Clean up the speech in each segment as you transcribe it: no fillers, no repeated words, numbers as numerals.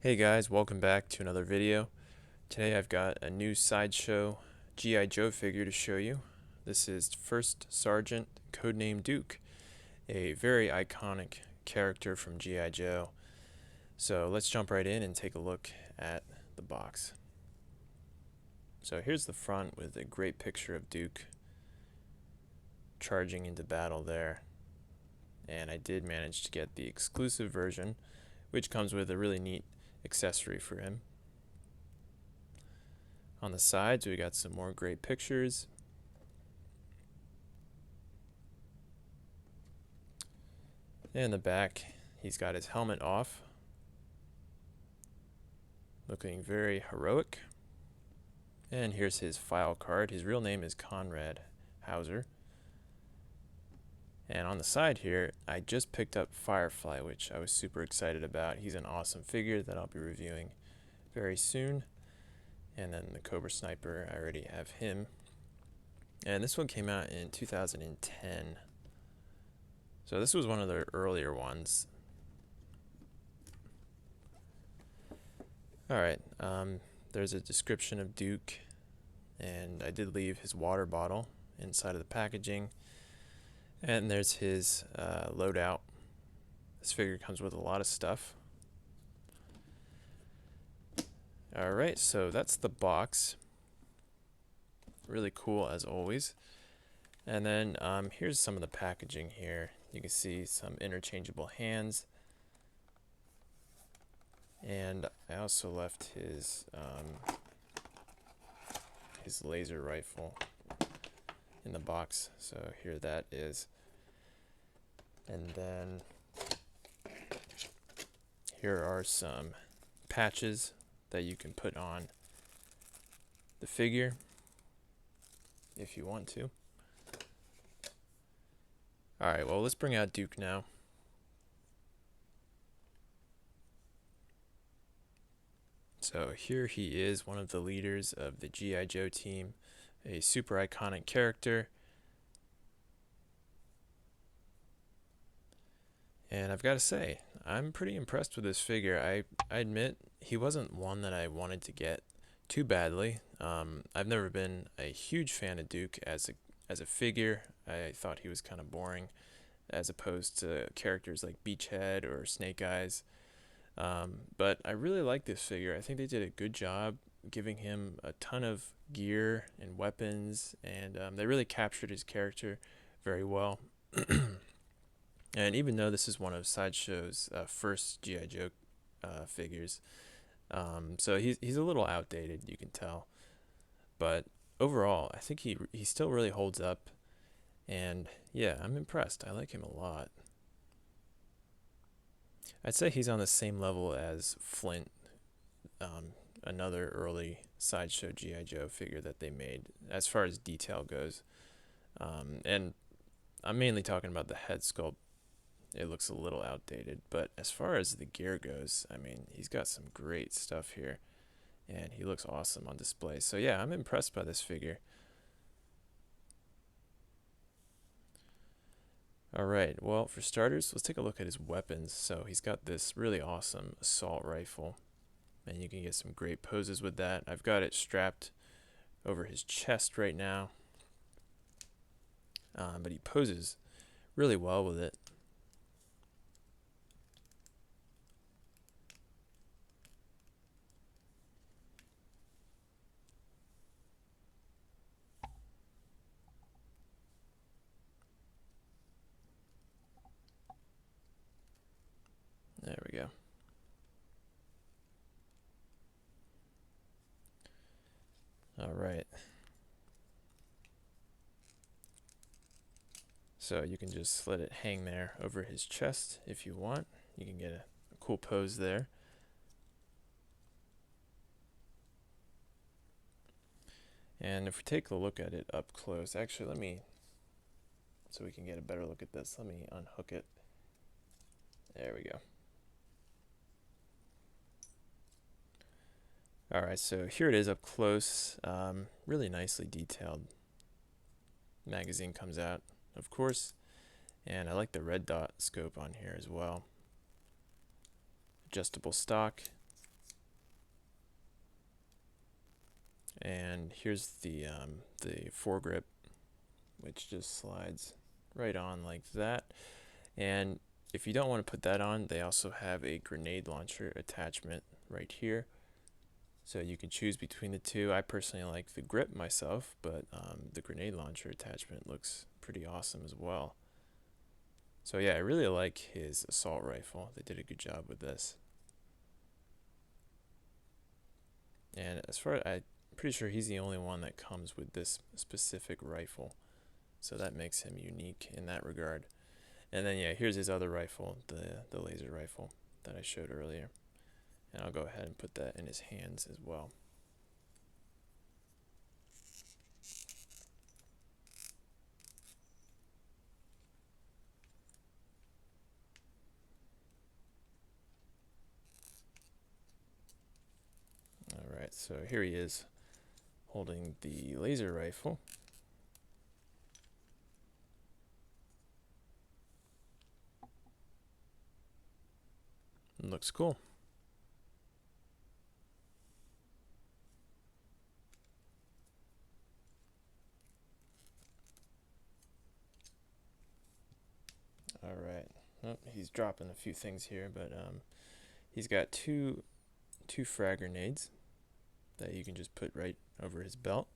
Hey guys, welcome back to another video. Today I've got a new Sideshow G.I. Joe figure to show you. This is First Sergeant, codenamed Duke, a very iconic character from G.I. Joe. So let's jump right in and take a look at the box. So here's the front with a great picture of Duke charging into battle there. And I did manage to get the exclusive version, which comes with a really neat accessory for him. On the sides, we got some more great pictures. In the back, he's got his helmet off, looking very heroic. And here's his file card. His real name is Conrad Hauser. And on the side here, I just picked up Firefly, which I was super excited about. He's an awesome figure that I'll be reviewing very soon. And then the Cobra Sniper, I already have him. And this one came out in 2010. So this was one of the earlier ones. Alright, there's a description of Duke, and I did leave his water bottle inside of the packaging. And there's his loadout. This figure comes with a lot of stuff. Alright, so that's the box. Really cool as always. And then here's some of the packaging here. You can see some interchangeable hands. And I also left his laser rifle in the box. So here that is. And then here are some patches that you can put on the figure if you want to. Alright, well, let's bring out Duke now. So here he is, one of the leaders of the G.I. Joe team, a super iconic character. And I've got to say, I'm pretty impressed with this figure. I admit he wasn't one that I wanted to get too badly. I've never been a huge fan of Duke as a figure. I thought he was kind of boring as opposed to characters like Beachhead or Snake Eyes. But I really like this figure. I think they did a good job giving him a ton of gear and weapons, and they really captured his character very well. And even though this is one of Sideshow's first G.I. Joe figures, so he's a little outdated, you can tell. But overall, I think he still really holds up. And yeah, I'm impressed. I like him a lot. I'd say he's on the same level as Flint, another early Sideshow G.I. Joe figure that they made, as far as detail goes. And I'm mainly talking about the head sculpt. It looks a little outdated, but as far as the gear goes, I mean, he's got some great stuff here, and he looks awesome on display. So yeah, I'm impressed by this figure. Alright, well, for starters, let's take a look at his weapons. So he's got this really awesome assault rifle, and you can get some great poses with that. I've got it strapped over his chest right now, but he poses really well with it. There we go. Alright. So you can just let it hang there over his chest if you want. You can get a cool pose there. And if we take a look at it up close, actually so we can get a better look at this, let me unhook it. There we go. Alright, so here it is up close. Really nicely detailed. Magazine comes out, of course. And I like the red dot scope on here as well. Adjustable stock. and here's the foregrip, which just slides right on like that. And if you don't want to put that on, they also have a grenade launcher attachment right here. So you can choose between the two. I personally like the grip myself, but the grenade launcher attachment looks pretty awesome as well. So yeah, I really like his assault rifle. They did a good job with this. And as far as I'm pretty sure he's the only one that comes with this specific rifle. So that makes him unique in that regard. And then yeah, here's his other rifle, the laser rifle that I showed earlier. And I'll go ahead and put that in his hands as well. Alright, so here he is holding the laser rifle. It looks cool. Alright, oh, he's dropping a few things here, but he's got two frag grenades that you can just put right over his belt.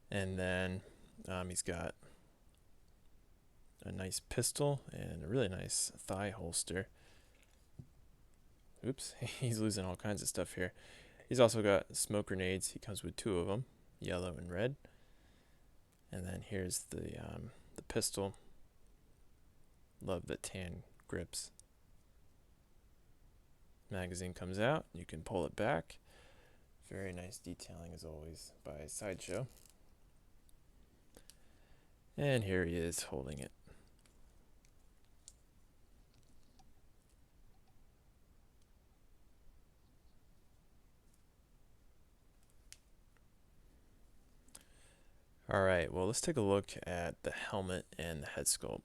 And then he's got a nice pistol and a really nice thigh holster. Oops, he's losing all kinds of stuff here. He's also got smoke grenades. He comes with two of them, yellow and red. And then here's the pistol. Love the tan grips. Magazine comes out. You can pull it back. Very nice detailing as always by Sideshow. And here he is holding it. Alright, well let's take a look at the helmet and the head sculpt.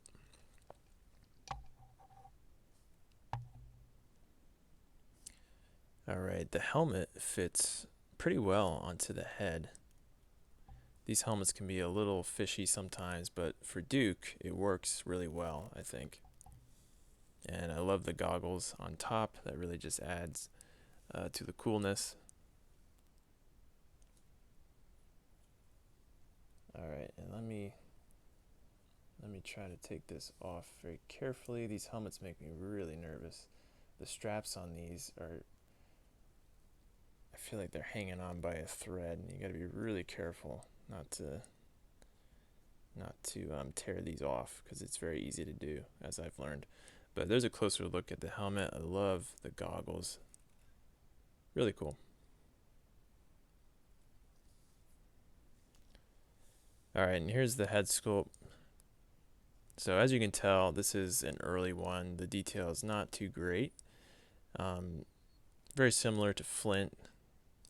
Alright, the helmet fits pretty well onto the head. These helmets can be a little fishy sometimes, but for Duke, it works really well, I think. And I love the goggles on top. That really just adds to the coolness. Alright, and let me try to take this off very carefully. These helmets make me really nervous. The straps on these are, I feel like they're hanging on by a thread, and you got to be really careful not to tear these off, because it's very easy to do, as I've learned. But there's a closer look at the helmet. I love the goggles. Really cool. Alright, and here's the head sculpt. So as you can tell, this is an early one. The detail is not too great. Very similar to Flint.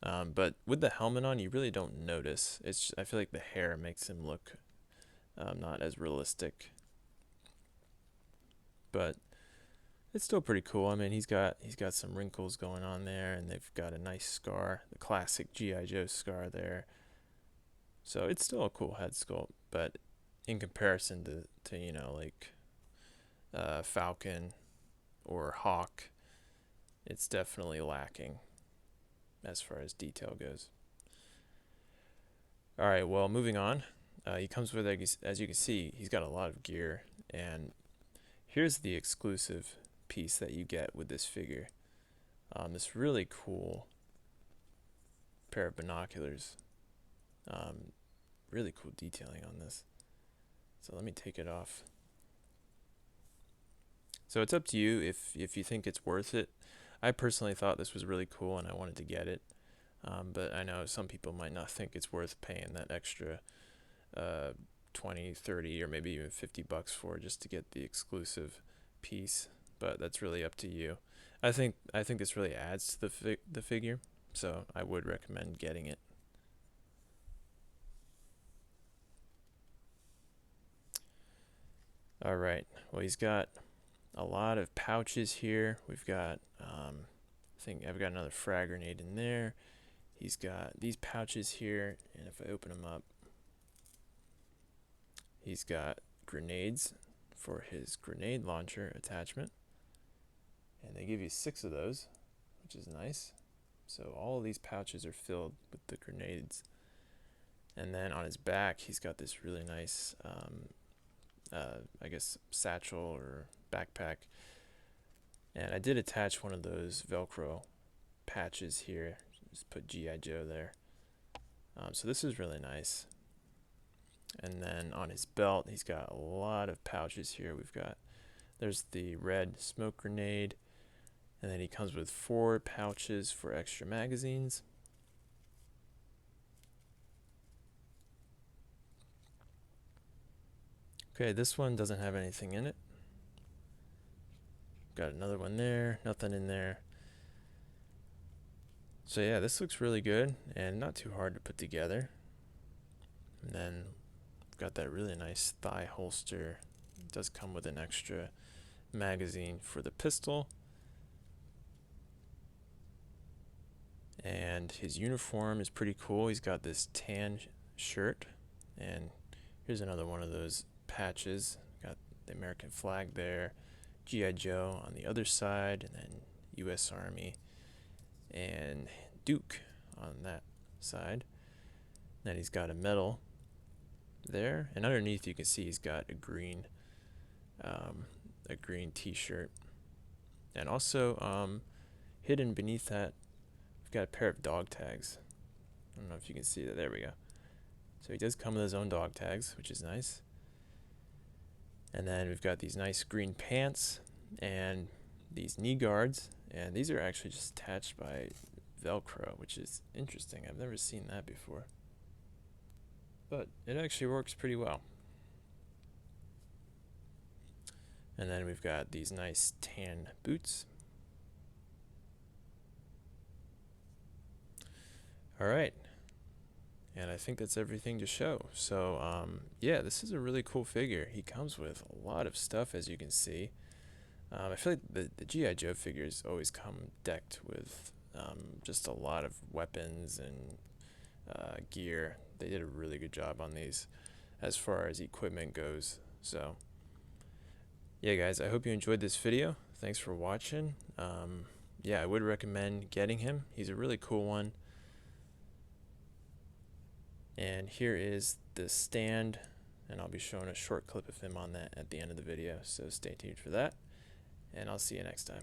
But with the helmet on, you really don't notice. I feel like the hair makes him look not as realistic. But it's still pretty cool. I mean, he's got some wrinkles going on there, and they've got a nice scar, the classic G.I. Joe scar there. So it's still a cool head sculpt, but in comparison to you know, like Falcon or Hawk, it's definitely lacking as far as detail goes. Alright, well, moving on. He comes with, as you can see, he's got a lot of gear, and here's the exclusive piece that you get with this figure. This really cool pair of binoculars. Really cool detailing on this. So let me take it off. So it's up to you if you think it's worth it. I personally thought this was really cool and I wanted to get it. But I know some people might not think it's worth paying that extra 20, 30, or maybe even $50 for just to get the exclusive piece. But that's really up to you. I think this really adds to the figure, so I would recommend getting it. All right. Well, he's got a lot of pouches here. We've got, I think I've got another frag grenade in there. He's got these pouches here, and if I open them up, he's got grenades for his grenade launcher attachment, and they give you 6 of those, which is nice. So all of these pouches are filled with the grenades. And then on his back, he's got this really nice, I guess, satchel or backpack. And I did attach one of those Velcro patches here. Just put G.I. Joe there. So this is really nice. And then on his belt, he's got a lot of pouches here. There's the red smoke grenade. And then he comes with 4 pouches for extra magazines. Okay, this one doesn't have anything in it. Got another one there, nothing in there. So yeah, this looks really good and not too hard to put together. And then got that really nice thigh holster. It does come with an extra magazine for the pistol. And his uniform is pretty cool. He's got this tan shirt, and here's another one of those patches. Got the American flag there, G.I. Joe on the other side, and then U.S. Army and Duke on that side. Then he's got a medal there, and underneath you can see he's got a green t-shirt, and also hidden beneath that we've got a pair of dog tags. I don't know if you can see that. There we go. So he does come with his own dog tags, which is nice. And then we've got these nice green pants and these knee guards, and these are actually just attached by Velcro, which is interesting. I've never seen that before, but it actually works pretty well. And then we've got these nice tan boots. All right. And I think that's everything to show. So, yeah, this is a really cool figure. He comes with a lot of stuff, as you can see. I feel like the G.I. Joe figures always come decked with just a lot of weapons and gear. They did a really good job on these as far as equipment goes. So, yeah, guys, I hope you enjoyed this video. Thanks for watching. Yeah, I would recommend getting him. He's a really cool one. And here is the stand, and I'll be showing a short clip of him on that at the end of the video, so stay tuned for that, and I'll see you next time.